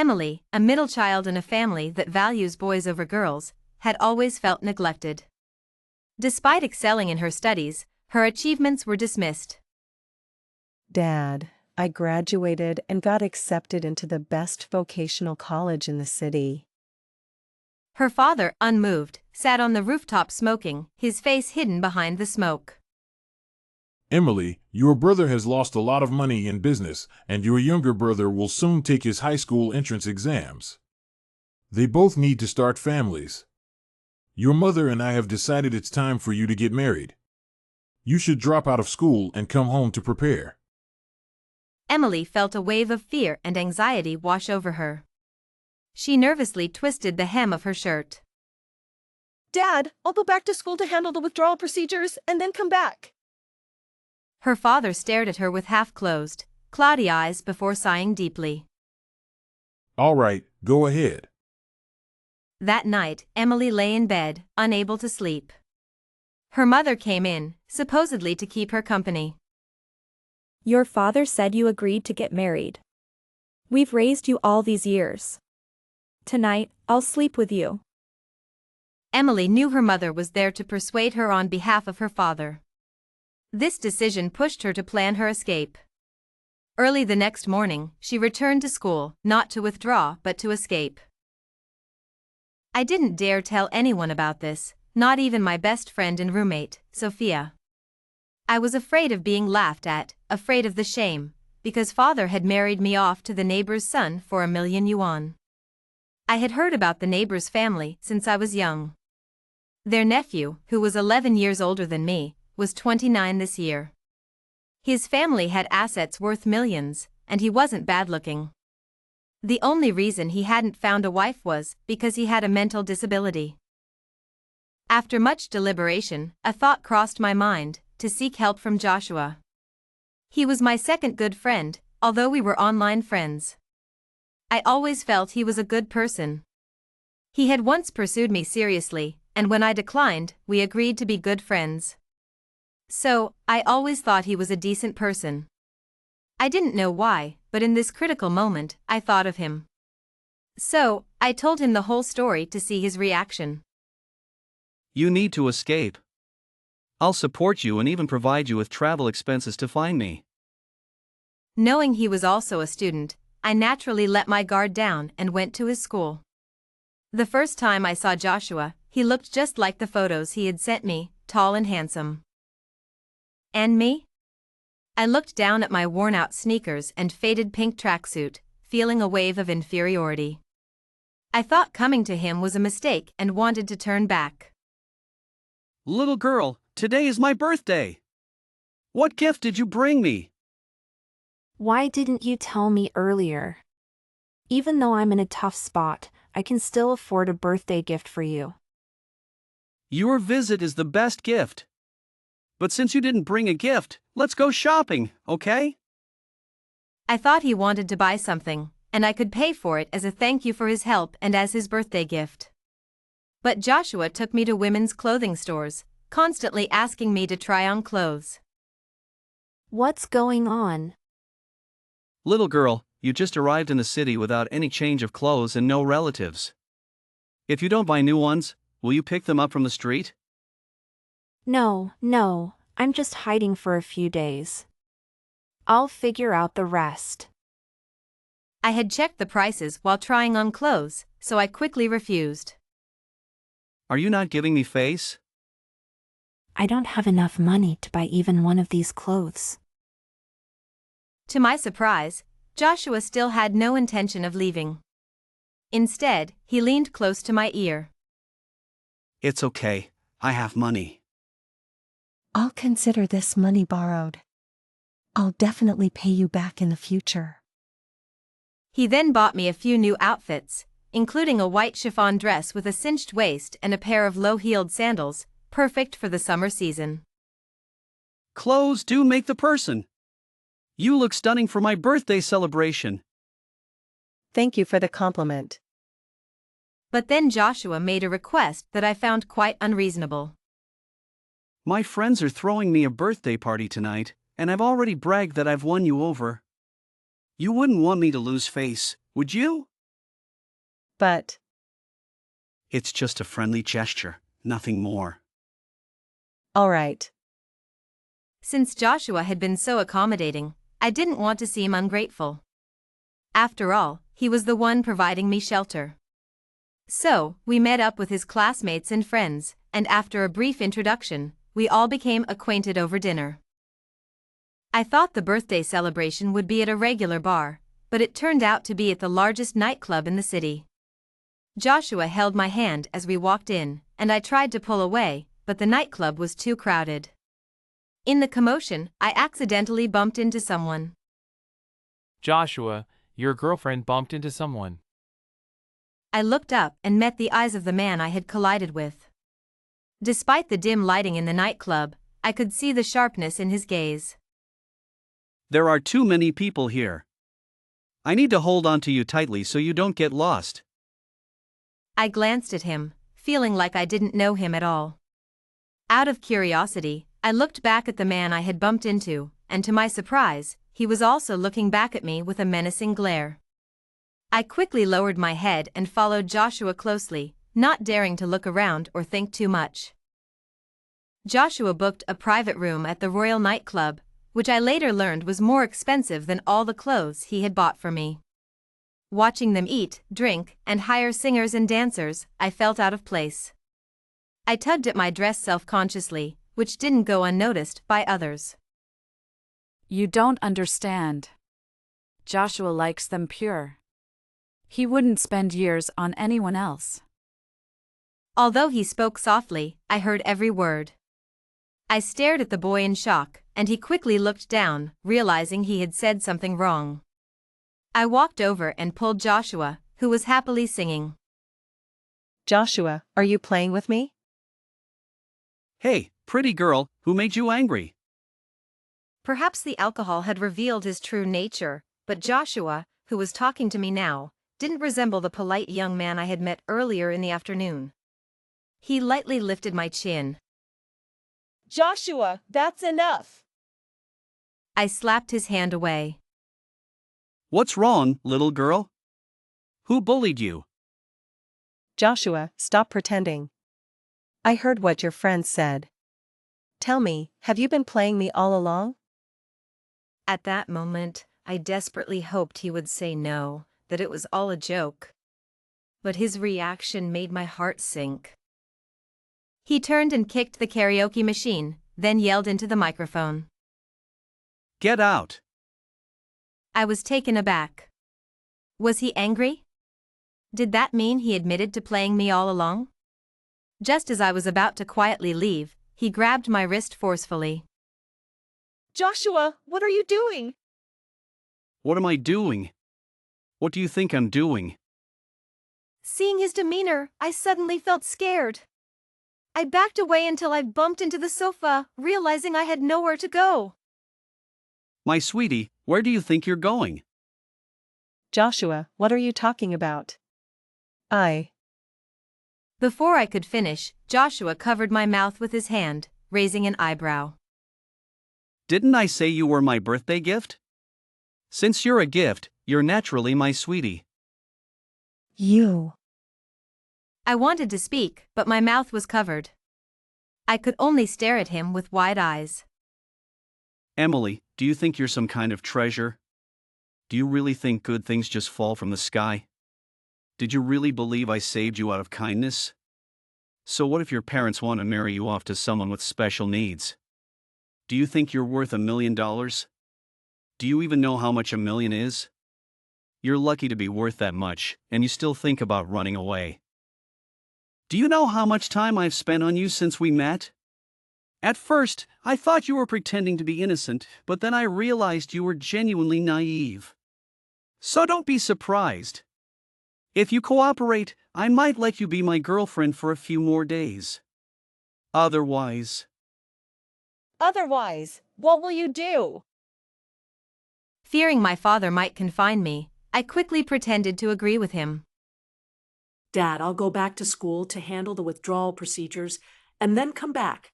Emily, a middle child in a family that values boys over girls, had always felt neglected. Despite excelling in her studies, her achievements were dismissed. Dad, I graduated and got accepted into the best vocational college in the city. Her father, unmoved, sat on the rooftop smoking, his face hidden behind the smoke. Emily, your brother has lost a lot of money in business, and your younger brother will soon take his high school entrance exams. They both need to start families. Your mother and I have decided it's time for you to get married. You should drop out of school and come home to prepare. Emily felt a wave of fear and anxiety wash over her. She nervously twisted the hem of her shirt. Dad, I'll go back to school to handle the withdrawal procedures and then come back. Her father stared at her with half-closed, cloudy eyes before sighing deeply. All right, go ahead. That night, Emily lay in bed, unable to sleep. Her mother came in, supposedly to keep her company. Your father said you agreed to get married. We've raised you all these years. Tonight, I'll sleep with you. Emily knew her mother was there to persuade her on behalf of her father. This decision pushed her to plan her escape. Early the next morning, she returned to school, not to withdraw but to escape. I didn't dare tell anyone about this, not even my best friend and roommate, Sophia. I was afraid of being laughed at, afraid of the shame, because father had married me off to the neighbor's son for $1,000,000 yuan. I had heard about the neighbor's family since I was young. Their nephew, who was 11 years older than me, was 29 this year. His family had assets worth millions, and he wasn't bad-looking. The only reason he hadn't found a wife was because he had a mental disability. After much deliberation, a thought crossed my mind, to seek help from Joshua. He was my second good friend, although we were online friends. I always felt he was a good person. He had once pursued me seriously, and when I declined, we agreed to be good friends. So, I always thought he was a decent person. I didn't know why, but in this critical moment, I thought of him. So, I told him the whole story to see his reaction. You need to escape. I'll support you and even provide you with travel expenses to find me. Knowing he was also a student, I naturally let my guard down and went to his school. The first time I saw Joshua, he looked just like the photos he had sent me, tall and handsome. And me? I looked down at my worn-out sneakers and faded pink tracksuit, feeling a wave of inferiority. I thought coming to him was a mistake and wanted to turn back. Little girl, today is my birthday. What gift did you bring me? Why didn't you tell me earlier? Even though I'm in a tough spot, I can still afford a birthday gift for you. Your visit is the best gift. But since you didn't bring a gift, let's go shopping, okay? I thought he wanted to buy something, and I could pay for it as a thank you for his help and as his birthday gift. But Joshua took me to women's clothing stores, constantly asking me to try on clothes. What's going on? Little girl, you just arrived in the city without any change of clothes and no relatives. If you don't buy new ones, will you pick them up from the street? No, I'm just hiding for a few days. I'll figure out the rest. I had checked the prices while trying on clothes, so I quickly refused. Are you not giving me face? I don't have enough money to buy even one of these clothes. To my surprise, Joshua still had no intention of leaving. Instead, he leaned close to my ear. It's okay, I have money. I'll consider this money borrowed. I'll definitely pay you back in the future. He then bought me a few new outfits, including a white chiffon dress with a cinched waist and a pair of low-heeled sandals, perfect for the summer season. Clothes do make the person. You look stunning for my birthday celebration. Thank you for the compliment. But then Joshua made a request that I found quite unreasonable. My friends are throwing me a birthday party tonight, and I've already bragged that I've won you over. You wouldn't want me to lose face, would you? But, It's just a friendly gesture, nothing more. all right. Since Joshua had been so accommodating, I didn't want to seem ungrateful. After all, he was the one providing me shelter. So, we met up with his classmates and friends, and after a brief introduction, we all became acquainted over dinner. I thought the birthday celebration would be at a regular bar, but it turned out to be at the largest nightclub in the city. Joshua held my hand as we walked in, and I tried to pull away, but the nightclub was too crowded. In the commotion, I accidentally bumped into someone. Joshua, your girlfriend bumped into someone. I looked up and met the eyes of the man I had collided with. Despite the dim lighting in the nightclub, I could see the sharpness in his gaze. There are too many people here. I need to hold on to you tightly so you don't get lost. I glanced at him, feeling like I didn't know him at all. Out of curiosity, I looked back at the man I had bumped into, and to my surprise, he was also looking back at me with a menacing glare. I quickly lowered my head and followed Joshua closely, not daring to look around or think too much. Joshua booked a private room at the Royal Nightclub, which I later learned was more expensive than all the clothes he had bought for me. Watching them eat, drink, and hire singers and dancers, I felt out of place. I tugged at my dress self-consciously, which didn't go unnoticed by others. You don't understand. Joshua likes them pure. He wouldn't spend years on anyone else. Although he spoke softly, I heard every word. I stared at the boy in shock, and he quickly looked down, realizing he had said something wrong. I walked over and pulled Joshua, who was happily singing. Joshua, are you playing with me? Hey, pretty girl, who made you angry? Perhaps the alcohol had revealed his true nature, but Joshua, who was talking to me now, didn't resemble the polite young man I had met earlier in the afternoon. He lightly lifted my chin. Joshua, that's enough. I slapped his hand away. What's wrong, little girl? Who bullied you? Joshua, stop pretending. I heard what your friends said. Tell me, have you been playing me all along? At that moment, I desperately hoped he would say no, that it was all a joke. But his reaction made my heart sink. He turned and kicked the karaoke machine, then yelled into the microphone. Get out. I was taken aback. Was he angry? Did that mean he admitted to playing me all along? Just as I was about to quietly leave, he grabbed my wrist forcefully. Joshua, what are you doing? What am I doing? What do you think I'm doing? Seeing his demeanor, I suddenly felt scared. I backed away until I bumped into the sofa, realizing I had nowhere to go. My sweetie, where do you think you're going? Joshua, what are you talking about? Before I could finish, Joshua covered my mouth with his hand, raising an eyebrow. Didn't I say you were my birthday gift? Since you're a gift, you're naturally my sweetie. You. I wanted to speak, but my mouth was covered. I could only stare at him with wide eyes. Emily, do you think you're some kind of treasure? Do you really think good things just fall from the sky? Did you really believe I saved you out of kindness? So what if your parents want to marry you off to someone with special needs? Do you think you're worth $1 million? Do you even know how much $1 million is? You're lucky to be worth that much, and you still think about running away. Do you know how much time I've spent on you since we met? At first, I thought you were pretending to be innocent, but then I realized you were genuinely naive. So don't be surprised. If you cooperate, I might let you be my girlfriend for a few more days. Otherwise, what will you do? Fearing my father might confine me, I quickly pretended to agree with him. Dad, I'll go back to school to handle the withdrawal procedures and then come back.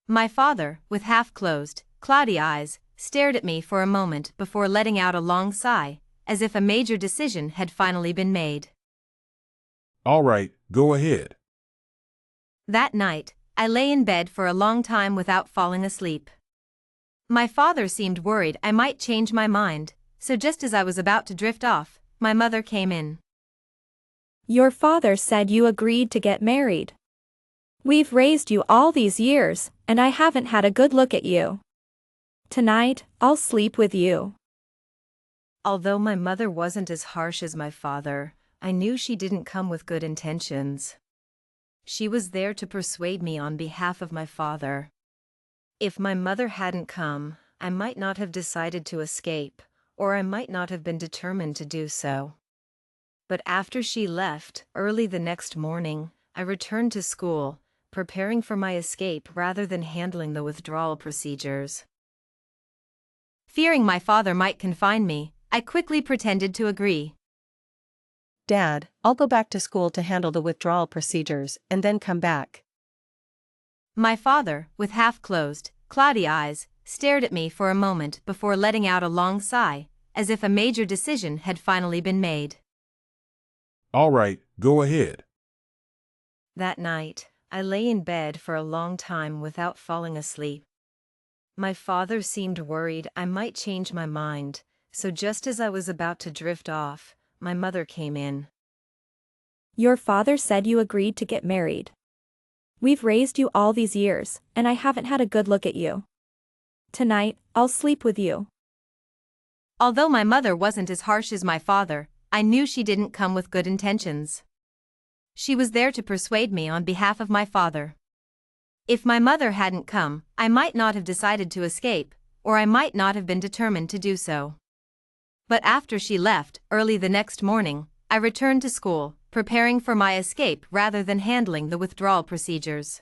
My father, with half-closed, cloudy eyes, stared at me for a moment before letting out a long sigh, as if a major decision had finally been made. All right, go ahead. That night, I lay in bed for a long time without falling asleep. My father seemed worried I might change my mind, so just as I was about to drift off, my mother came in. Your father said you agreed to get married. We've raised you all these years, and I haven't had a good look at you. Tonight, I'll sleep with you. Although my mother wasn't as harsh as my father, I knew she didn't come with good intentions. She was there to persuade me on behalf of my father. If my mother hadn't come, I might not have decided to escape, or I might not have been determined to do so. But after she left, early the next morning, I returned to school, preparing for my escape rather than handling the withdrawal procedures. Fearing my father might confine me, I quickly pretended to agree. Dad, I'll go back to school to handle the withdrawal procedures and then come back. My father, with half-closed, cloudy eyes, stared at me for a moment before letting out a long sigh, as if a major decision had finally been made. All right, go ahead. That night, I lay in bed for a long time without falling asleep. My father seemed worried I might change my mind, so just as I was about to drift off, my mother came in. Your father said you agreed to get married. We've raised you all these years, and I haven't had a good look at you. Tonight, I'll sleep with you. Although my mother wasn't as harsh as my father, I knew she didn't come with good intentions. She was there to persuade me on behalf of my father. If my mother hadn't come, I might not have decided to escape, or I might not have been determined to do so. But after she left, early the next morning, I returned to school, preparing for my escape rather than handling the withdrawal procedures.